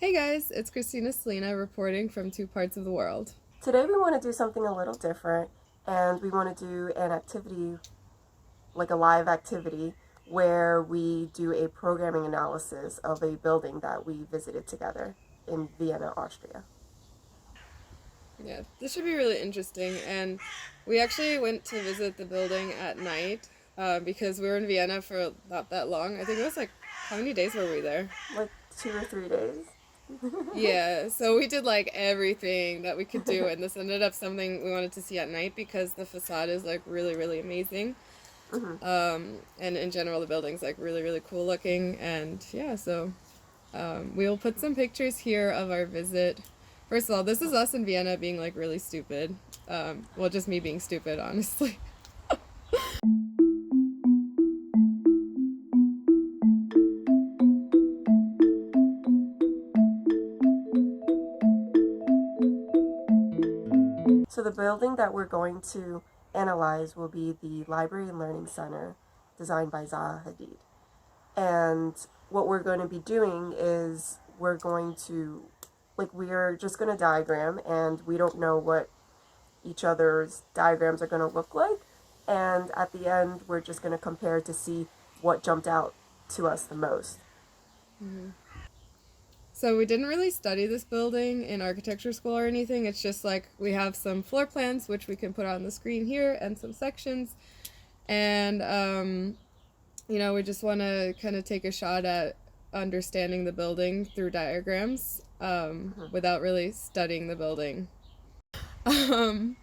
Hey guys, it's Christina Selena reporting from two parts of the world. Today we want to do something a little different and we want to do an activity, like a live activity, where we do a programming analysis of a building that we visited together in Vienna, Austria. Yeah, this should be really interesting. And we actually went to visit the building at night because we were in Vienna for not that long. I think it was like, how many days were we there? Like 2 or 3 days. Yeah, so we did like everything that we could do, and this ended up something we wanted to see at night because the facade is like really, really amazing. Hmm. And in general, the building's like really, really cool looking. And yeah, so we will put some pictures here of our visit. First of all, this is us in Vienna being like really stupid. Well, just me being stupid, honestly. So the building that we're going to analyze will be the Library and Learning Center designed by Zaha Hadid. And what we're going to be doing is we're just going to diagram, and we don't know what each other's diagrams are going to look like. And at the end, we're just going to compare to see what jumped out to us the most. So we didn't really study this building in architecture school or anything. It's just like we have some floor plans, which we can put on the screen here, and some sections. And, we just want to kind of take a shot at understanding the building through diagrams without really studying the building. Um,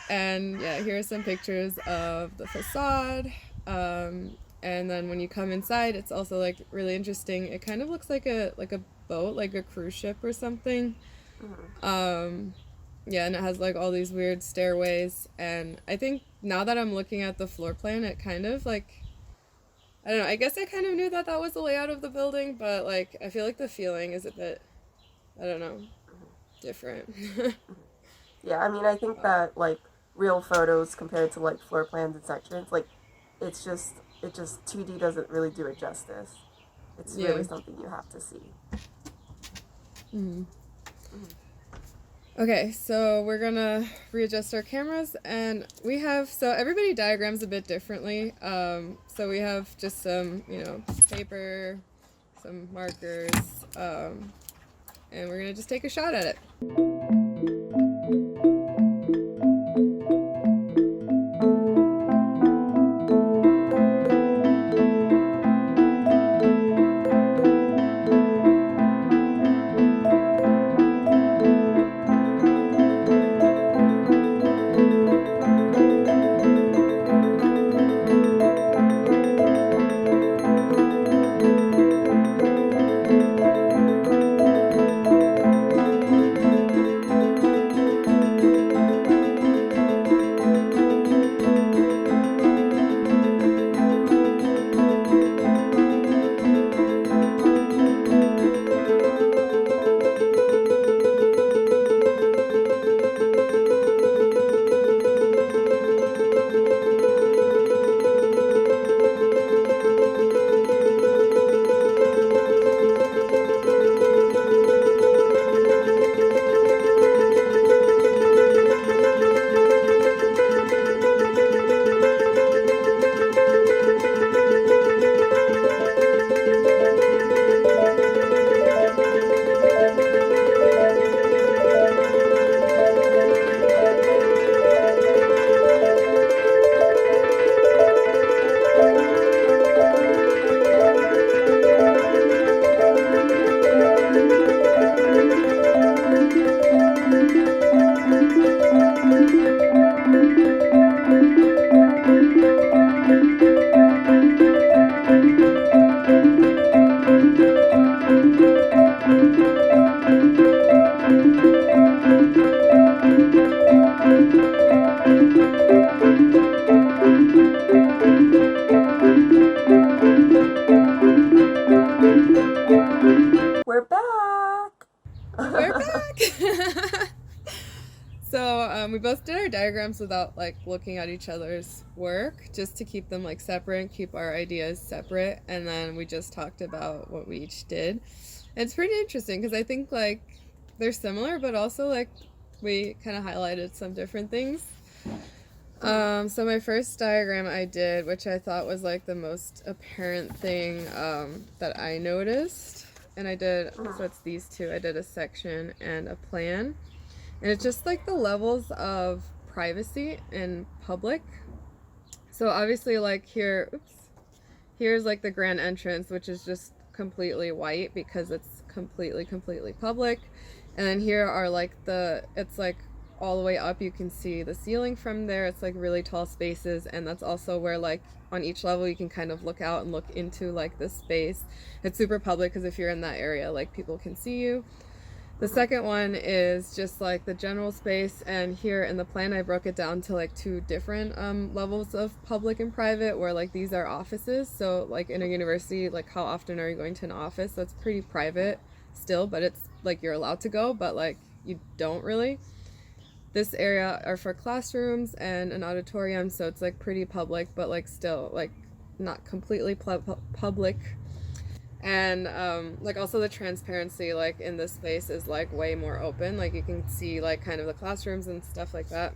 And yeah, here are some pictures of the facade. And then when you come inside, it's also like really interesting. It kind of looks like a boat, like a cruise ship or something. Mm-hmm. Um, yeah, and it has like all these weird stairways. And I think now that I'm looking at the floor plan, it kind of like I don't know. I guess I kind of knew that that was the layout of the building, but like I feel like the feeling is a bit I don't know different. Yeah, I mean, I think that like real photos compared to like floor plans and sections, like it just 2D doesn't really do it justice. It's Yeah. really something you have to see. Mhm. Mm-hmm. Okay, so we're gonna readjust our cameras, and we have so everybody diagrams a bit differently. So we have just some, paper, some markers, and we're gonna just take a shot at it. We're back. We're back. We both did our diagrams without like looking at each other's work, just to keep them like separate, keep our ideas separate, and then we just talked about what we each did. It's pretty interesting because I think like they're similar, but also like we kind of highlighted some different things. So my first diagram I did, which I thought was like the most apparent thing that I noticed, and I did, so it's these two. I did a section and a plan, and it's just like the levels of privacy in public. So obviously, like here, here's like the grand entrance, which is just completely white because it's completely public. And then here are like it's like all the way up, you can see the ceiling from there. It's like really tall spaces, and that's also where like on each level you can kind of look out and look into like this space. It's super public because if you're in that area, like people can see you. The second one is just like the general space, and here in the plan I broke it down to like two different levels of public and private, where like these are offices. So like in a university, like how often are you going to an office? That's pretty private still, but it's like you're allowed to go, but like you don't really. This area are for classrooms and an auditorium, so it's like pretty public, but like still like not completely public. And like also the transparency like in this space is like way more open, like you can see like kind of the classrooms and stuff like that.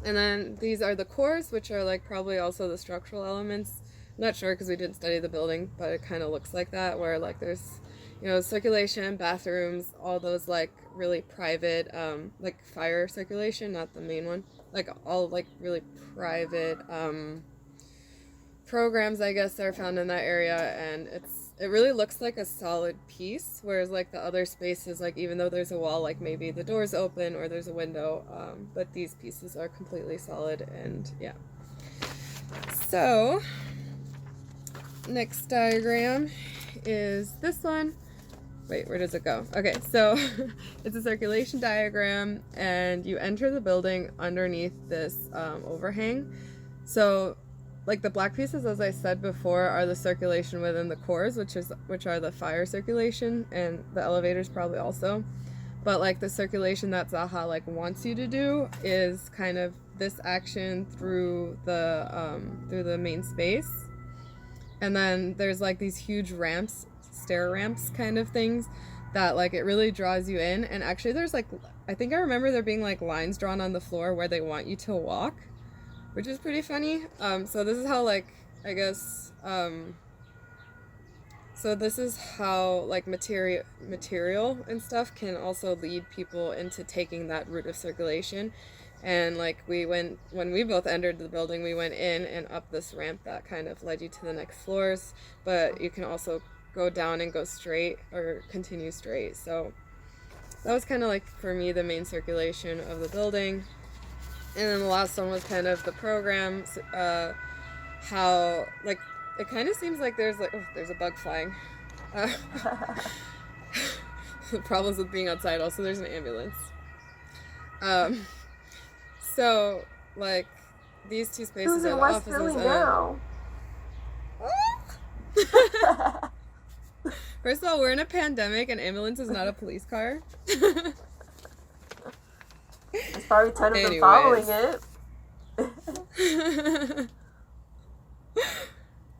And then these are the cores, which are like probably also the structural elements. I'm not sure because we didn't study the building, but it kind of looks like that, where like there's, you know, circulation, bathrooms, all those like really private like fire circulation, not the main one, like all like really private programs, I guess, are found in that area. And it really looks like a solid piece, whereas like the other spaces, like even though there's a wall, like maybe the door's open or there's a window, but these pieces are completely solid. And yeah, so next diagram is this one. Wait, where does it go? Okay, so it's a circulation diagram, and you enter the building underneath this overhang. So like the black pieces, as I said before, are the circulation within the cores, which are the fire circulation, and the elevators probably also. But like the circulation that Zaha like wants you to do is kind of this action through the main space. And then there's like these huge ramps, stair ramps kind of things, that like it really draws you in. And actually there's like, I think I remember there being like lines drawn on the floor where they want you to walk, which is pretty funny. So this is how like, I guess, so this is how like material and stuff can also lead people into taking that route of circulation. And like when we both entered the building, we went in and up this ramp that kind of led you to the next floors, but you can also go down and go straight or continue straight. So that was kind of like for me the main circulation of the building. And then the last one was kind of the program, how, like, it kind of seems like there's, like, oh, there's a bug flying. The problems with being outside, also there's an ambulance. So, like, these two spaces Who's are in the West offices. Philly now? First of all, we're in a pandemic, and ambulance is not a police car. There's probably 10 of them following it.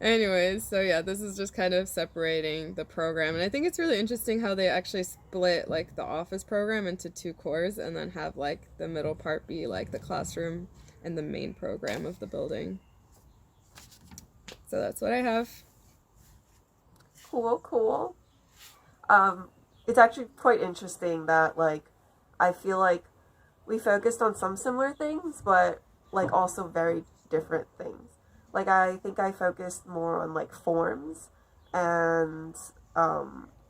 Anyways, so yeah, this is just kind of separating the program. And I think it's really interesting how they actually split like the office program into two cores and then have like the middle part be like the classroom and the main program of the building. So that's what I have. Cool. It's actually quite interesting that like I feel like we focused on some similar things, but like also very different things. Like I think I focused more on like forms and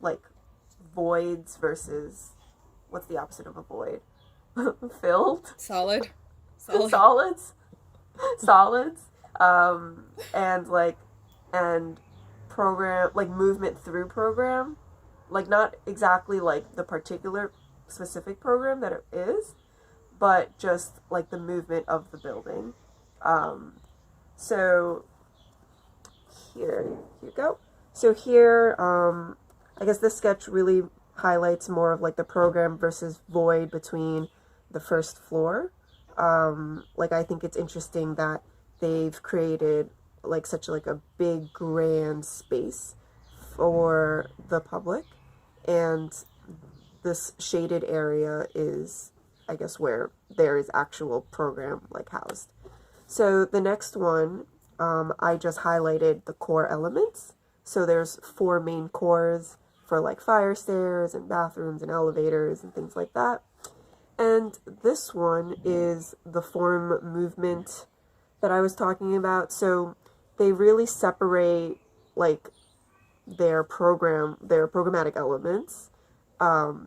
like voids versus, what's the opposite of a void? Filled? Solids. And program, like movement through program, like not exactly like the particular specific program that it is, but just like the movement of the building. So here you go. So here, I guess this sketch really highlights more of like the program versus void between the first floor. Like I think it's interesting that they've created like such like a big grand space for the public, and this shaded area is, I guess, where there is actual program like housed. So the next one, I just highlighted the core elements. So there's 4 main cores for like fire stairs and bathrooms and elevators and things like that. And this one is the form movement that I was talking about. So they really separate like their programmatic elements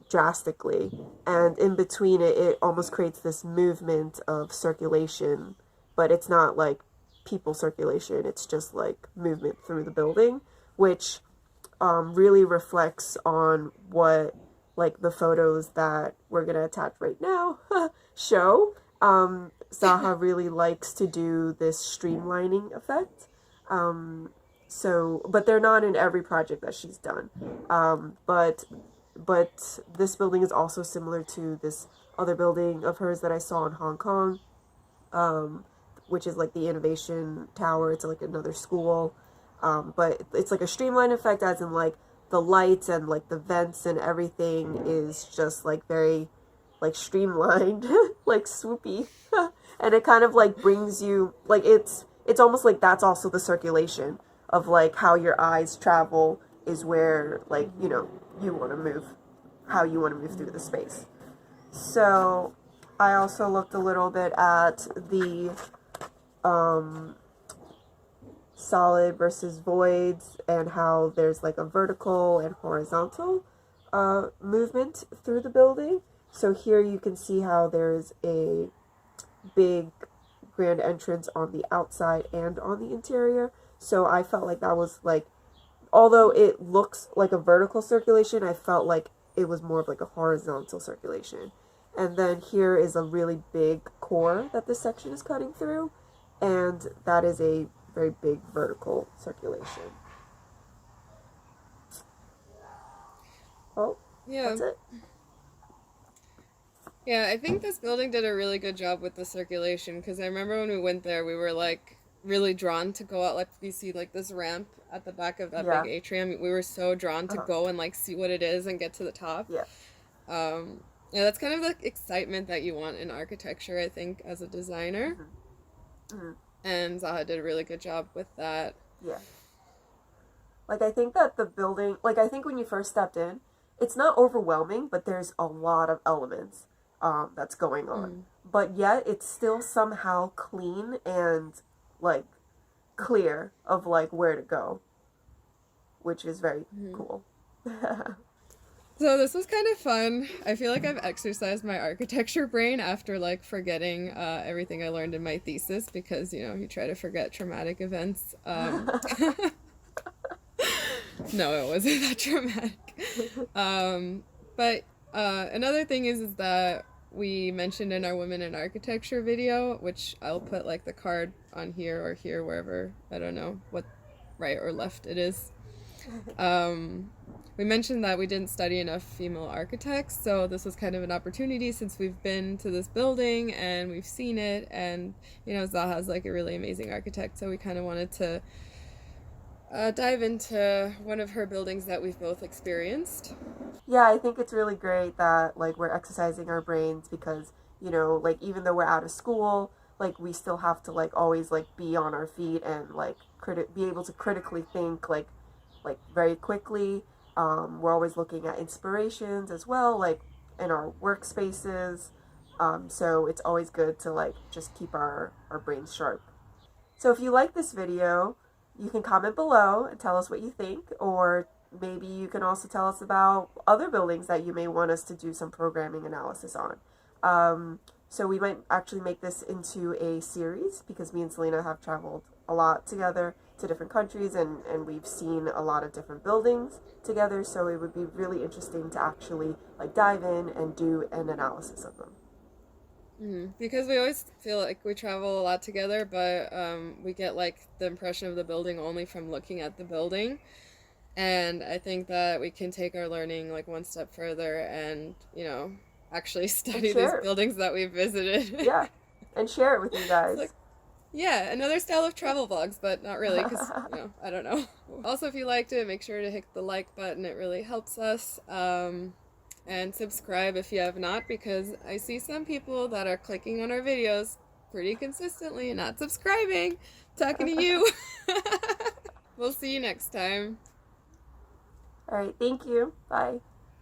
drastically, and in between it almost creates this movement of circulation, but it's not like people circulation, it's just like movement through the building, which really reflects on what like the photos that we're gonna attach right now show. Zaha really likes to do this streamlining effect. So, but they're not in every project that she's done. But this building is also similar to this other building of hers that I saw in Hong Kong, which is like the Innovation Tower. It's like another school. But it's like a streamline effect, as in like the lights and like the vents and everything is just like very like streamlined, like swoopy. And it kind of like brings you, like it's almost like that's also the circulation of like how your eyes travel is where like, you know, you want to move, how you want to move through the space. So I also looked a little bit at the solid versus voids and how there's like a vertical and horizontal movement through the building. So here you can see how there's a big grand entrance on the outside and on the interior. So I felt like that was like, although it looks like a vertical circulation, I felt like it was more of like a horizontal circulation. And then here is a really big core that this section is cutting through, and that is a very big vertical circulation. Oh, yeah. That's it. Yeah, I think this building did a really good job with the circulation, because I remember when we went there, we were like really drawn to go out. Like we see like this ramp at the back of that big atrium. We were so drawn to go and like see what it is and get to the top. Yeah. Yeah, that's kind of the excitement that you want in architecture, I think, as a designer. And Zaha did a really good job with that. Yeah. Like, I think that the building, like, I think when you first stepped in, it's not overwhelming, but there's a lot of elements that's going on. But yet, it's still somehow clean and, like, clear of, like, where to go, which is very cool. So this was kind of fun. I feel like I've exercised my architecture brain after like forgetting everything I learned in my thesis, because, you know, you try to forget traumatic events. No, it wasn't that traumatic. But another thing is that we mentioned in our Women in Architecture video, which I'll put like the card on here or here, wherever, I don't know what right or left it is. We mentioned that we didn't study enough female architects, so this was kind of an opportunity, since we've been to this building and we've seen it, and, you know, Zaha's like a really amazing architect, so we kind of wanted to dive into one of her buildings that we've both experienced. Yeah, I think it's really great that, like, we're exercising our brains, because, you know, like, even though we're out of school, like, we still have to, like, always, like, be on our feet and, like, be able to critically think, like very quickly. We're always looking at inspirations as well, like in our workspaces. So it's always good to like just keep our brains sharp. So if you like this video, you can comment below and tell us what you think, or maybe you can also tell us about other buildings that you may want us to do some programming analysis on. So we might actually make this into a series, because me and Selena have traveled a lot together to different countries, and we've seen a lot of different buildings together, so it would be really interesting to actually like dive in and do an analysis of them. Because we always feel like we travel a lot together, but we get like the impression of the building only from looking at the building, and I think that we can take our learning like one step further and, you know, actually study these buildings that we've visited. Yeah, and share it with you guys. Yeah, another style of travel vlogs, but not really, because, I don't know. Also, if you liked it, make sure to hit the like button. It really helps us. And subscribe if you have not, because I see some people that are clicking on our videos pretty consistently and not subscribing. Talking to you. We'll see you next time. All right, thank you. Bye.